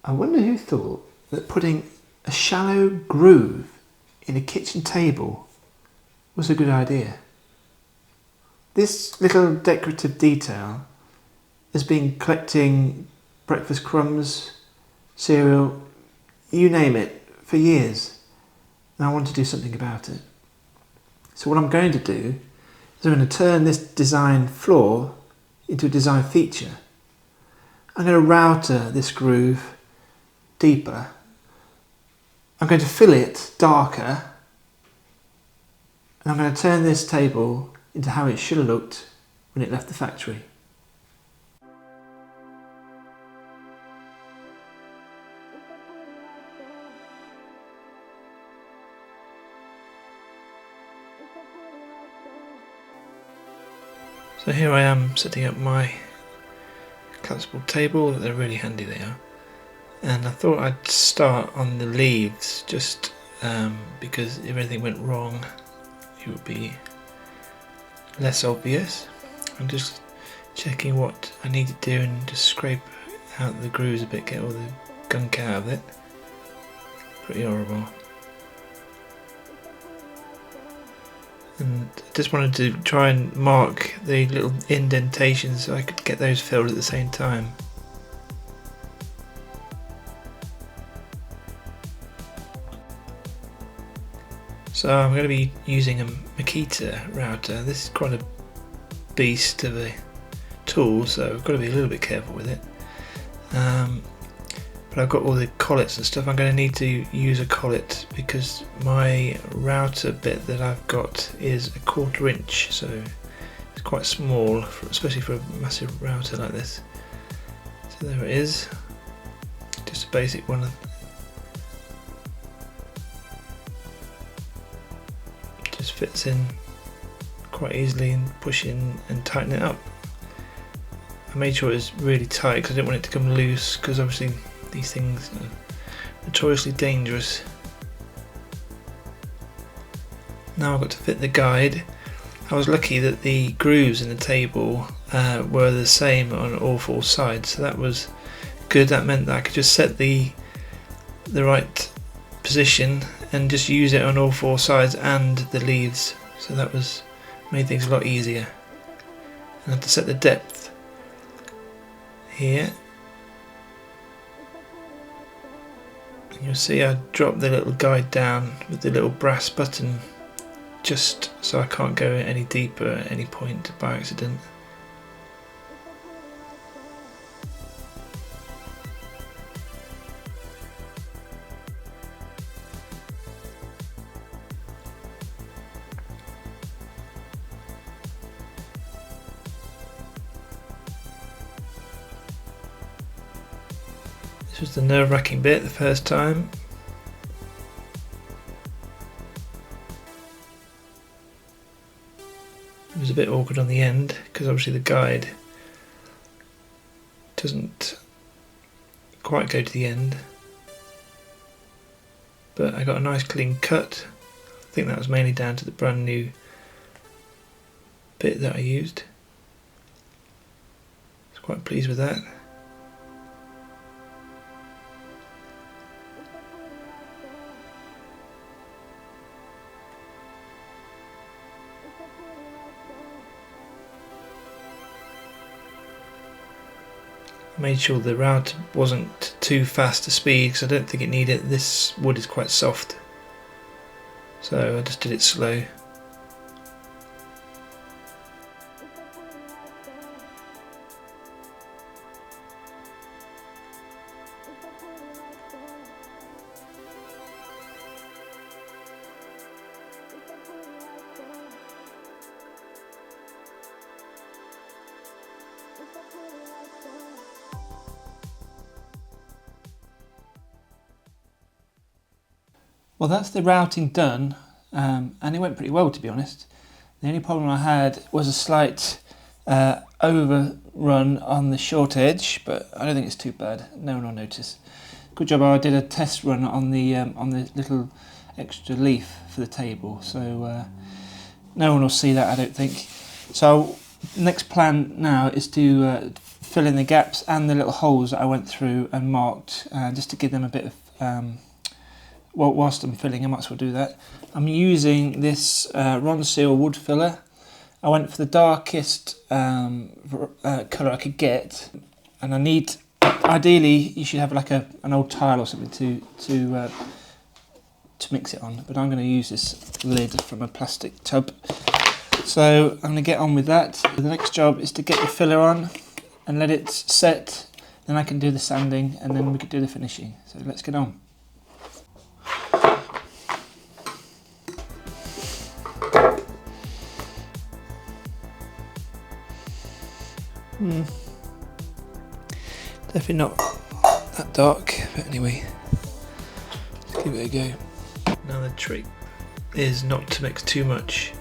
I wonder who thought that putting a shallow groove in a kitchen table was a good idea. This little decorative detail has been collecting breakfast crumbs, cereal, you name it, for years, and I want to do something about it. So what I'm going to do is I'm going to turn this design flaw into a design feature. I'm going to router this groove deeper. I'm going to fill it darker, and I'm going to turn this table into how it should have looked when it left the factory. So here I am setting up my collapsible table. They're really handy, they are. And I thought I'd start on the leaves just because if anything went wrong it would be less obvious. I'm just checking what I need to do and just scrape out the grooves a bit, get all the gunk out of it. Pretty horrible. And I just wanted to try and mark the little indentations so I could get those filled at the same time. So I'm going to be using a Makita router. This is quite a beast of a tool, so I've got to be a little bit careful with it. But I've got all the collets and stuff. I'm going to need to use a collet because my router bit that I've got is 1/4 inch, so it's quite small, especially for a massive router like this. So there it is, just a basic one. Just fits in quite easily and push in and tighten it up. I made sure it was really tight because I didn't want it to come loose, because obviously these things are notoriously dangerous. Now I've got to fit the guide. I was lucky that the grooves in the table were the same on all 4 sides, so that was good. That meant that I could just set the right position and just use it on all 4 sides and the leaves, so that made things a lot easier. And I had to set the depth here. You'll see I dropped the little guide down with the little brass button just so I can't go any deeper at any point by accident. This was the nerve-wracking bit the first time. It was a bit awkward on the end because obviously the guide doesn't quite go to the end, but I got a nice clean cut. I think that was mainly down to the brand new bit that I used. I was quite pleased with that. Made sure the router wasn't too fast to speed because I don't think it needed. This wood is quite soft, so I just did it slow. Well, that's the routing done, and it went pretty well, to be honest. The only problem I had was a slight overrun on the short edge, but I don't think it's too bad. No one will notice. Good job. I did a test run on the little extra leaf for the table, so no one will see that, I don't think. So next plan now is to fill in the gaps and the little holes that I went through and marked, just to give them a bit of, well, whilst I'm filling I might as well do that. I'm using this Ronseal wood filler. I went for the darkest colour I could get, and I need, ideally you should have like an old tile or something to mix it on, but I'm going to use this lid from a plastic tub. So I'm going to get on with that. The next job is to get the filler on and let it set, then I can do the sanding and then we can do the finishing. So let's get on. Definitely not that dark, but anyway, let's give it a go. Now the trick is not to mix too much,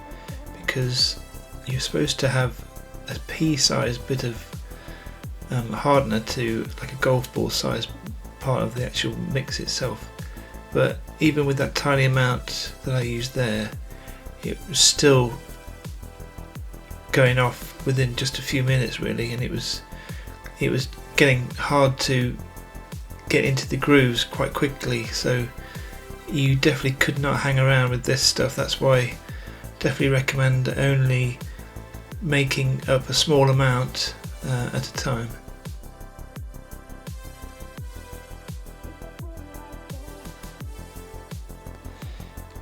because you're supposed to have a pea-sized bit of hardener to like a golf ball size part of the actual mix itself, but even with that tiny amount that I used there, it was still going off within just a few minutes really, and it was getting hard to get into the grooves quite quickly, so you definitely could not hang around with this stuff. That's why I definitely recommend only making up a small amount at a time.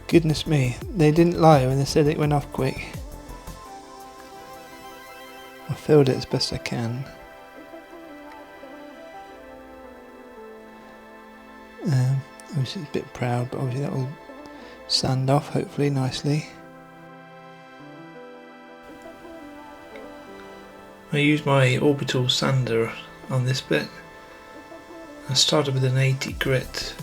Goodness me, they didn't lie when they said it went off quick. I filled it as best I can. Obviously it's a bit proud, but obviously that will sand off hopefully nicely. I used my orbital sander on this bit. I started with an 80 grit,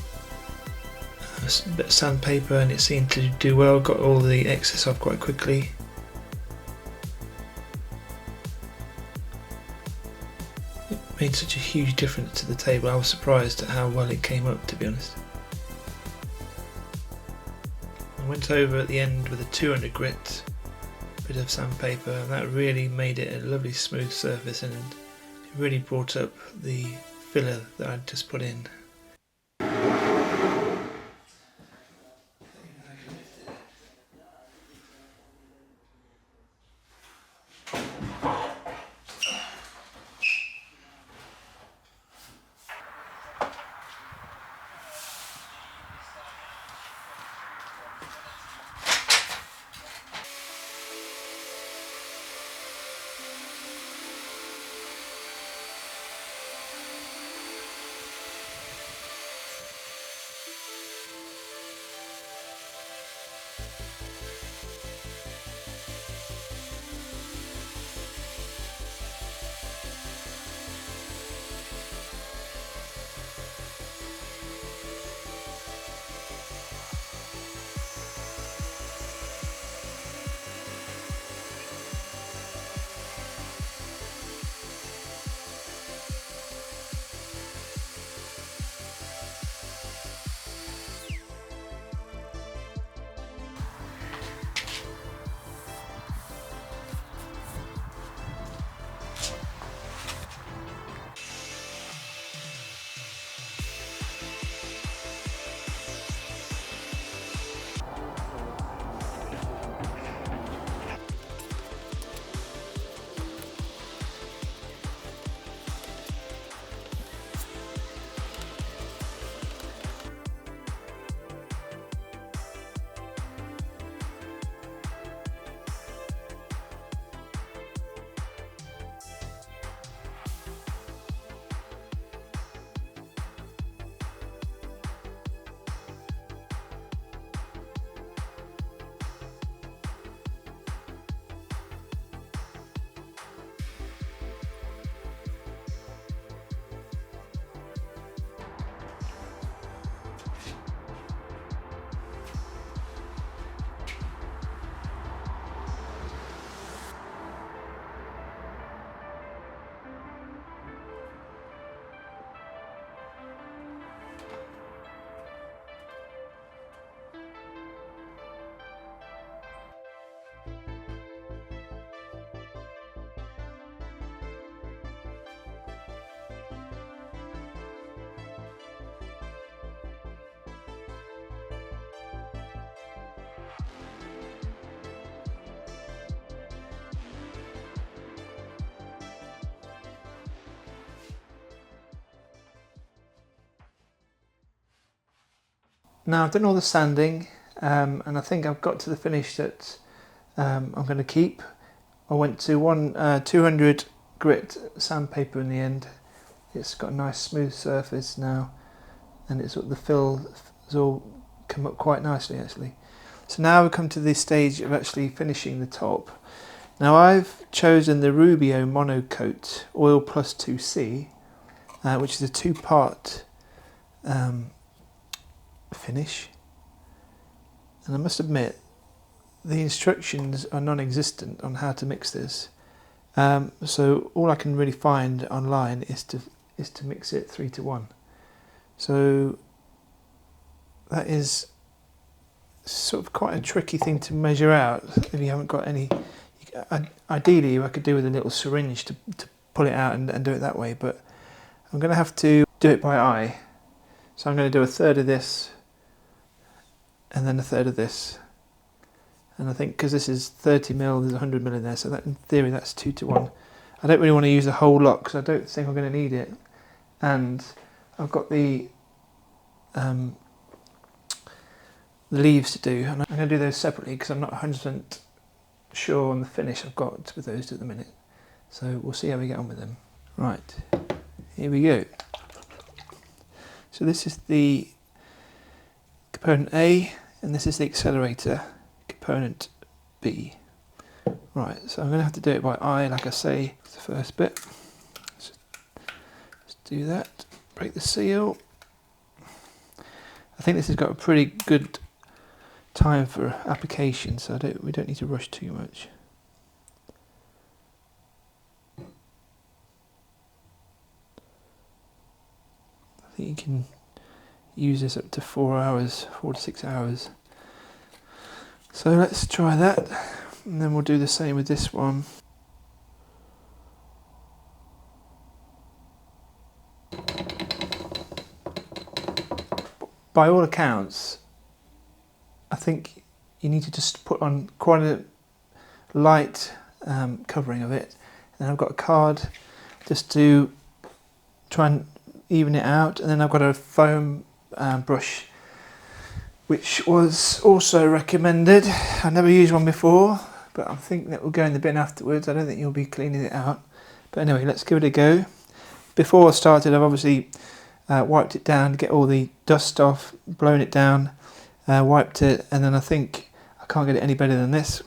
a bit of sandpaper, and it seemed to do well, got all the excess off quite quickly. It made such a huge difference to the table. I was surprised at how well it came up, to be honest. I went over at the end with a 200 grit bit of sandpaper, and that really made it a lovely smooth surface, and it really brought up the filler that I'd just put in. Now I've done all the sanding, and I think I've got to the finish that I'm going to keep. I went to 200 grit sandpaper in the end. It's got a nice smooth surface now, and the fill has all come up quite nicely actually. So now we come to the stage of actually finishing the top. Now I've chosen the Rubio Monocoat Oil Plus 2C, which is a 2-part finish, and I must admit the instructions are non-existent on how to mix this, so all I can really find online is to mix it 3-to-1. So that is sort of quite a tricky thing to measure out if you haven't got any. Ideally I could do with a little syringe to pull it out and do it that way, but I'm going to have to do it by eye. So I'm going to do a third of this and then a third of this, and I think because this is 30ml, there's 100ml in there, so that in theory that's 2-to-1. I don't really want to use a whole lot because I don't think I'm going to need it, and I've got the leaves to do, and I'm going to do those separately because I'm not 100% sure on the finish I've got with those at the minute. So we'll see how we get on with them. Right, here we go. So this is the component A, and this is the accelerator, component B. Right, so I'm going to have to do it by eye, like I say, for the first bit. So let's do that, break the seal. I think this has got a pretty good time for application, so we don't need to rush too much. I think you can use this up to 4 to 6 hours. So let's try that, and then we'll do the same with this one. By all accounts, I think you need to just put on quite a light covering of it, and I've got a card just to try and even it out, and then I've got a foam brush which was also recommended. I've never used one before, but I think that will go in the bin afterwards. I don't think you'll be cleaning it out, but anyway, let's give it a go. Before I started, I've obviously wiped it down to get all the dust off, blown it down, wiped it, and then I think I can't get it any better than this.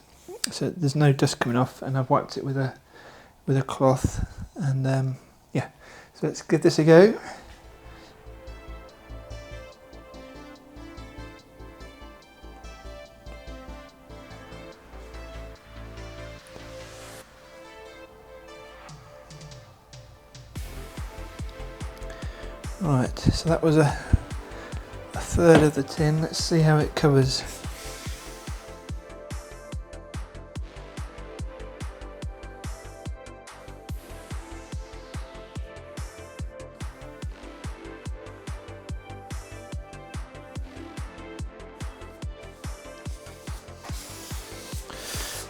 So there's no dust coming off, and I've wiped it with a cloth, and yeah. So let's give this a go. Right, so that was a third of the tin. Let's see how it covers.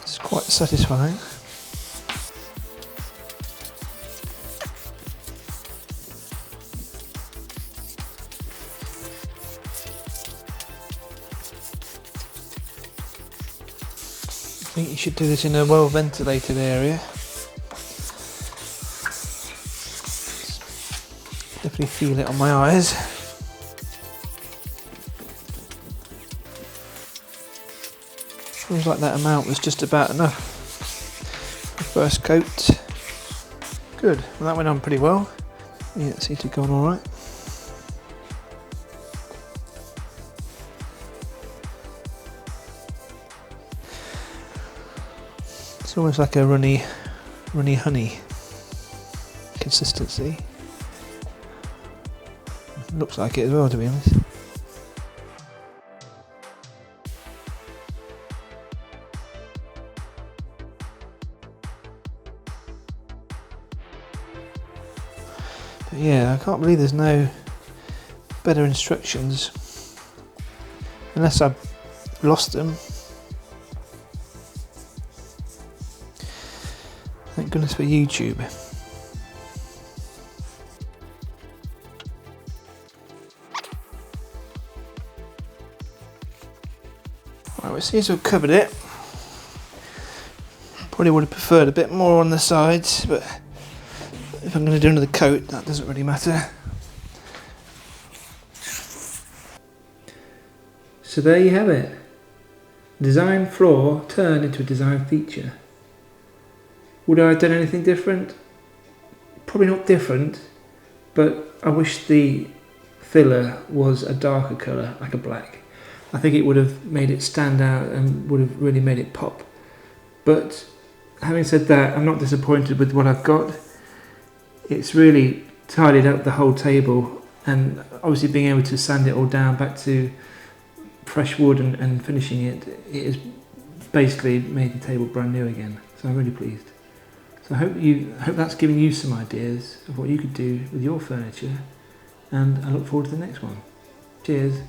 It's quite satisfying. I think you should do this in a well ventilated area. Definitely feel it on my eyes. Feels like that amount was just about enough. The first coat. Good, well that went on pretty well. Yeah, it seemed to have gone alright. It's almost like a runny honey consistency. Looks like it as well, to be honest. But yeah, I can't believe there's no better instructions, unless I've lost them. Thank goodness for YouTube. Right, it seems to have covered it. Probably would have preferred a bit more on the sides, but if I'm going to do another coat, that doesn't really matter. So there you have it. Design flaw turned into a design feature. Would I have done anything different? Probably not different, but I wish the filler was a darker colour, like a black. I think it would have made it stand out and would have really made it pop. But having said that, I'm not disappointed with what I've got. It's really tidied up the whole table, and obviously being able to sand it all down back to fresh wood and finishing it, it has basically made the table brand new again. So I'm really pleased. So I hope that's giving you some ideas of what you could do with your furniture, and I look forward to the next one. Cheers.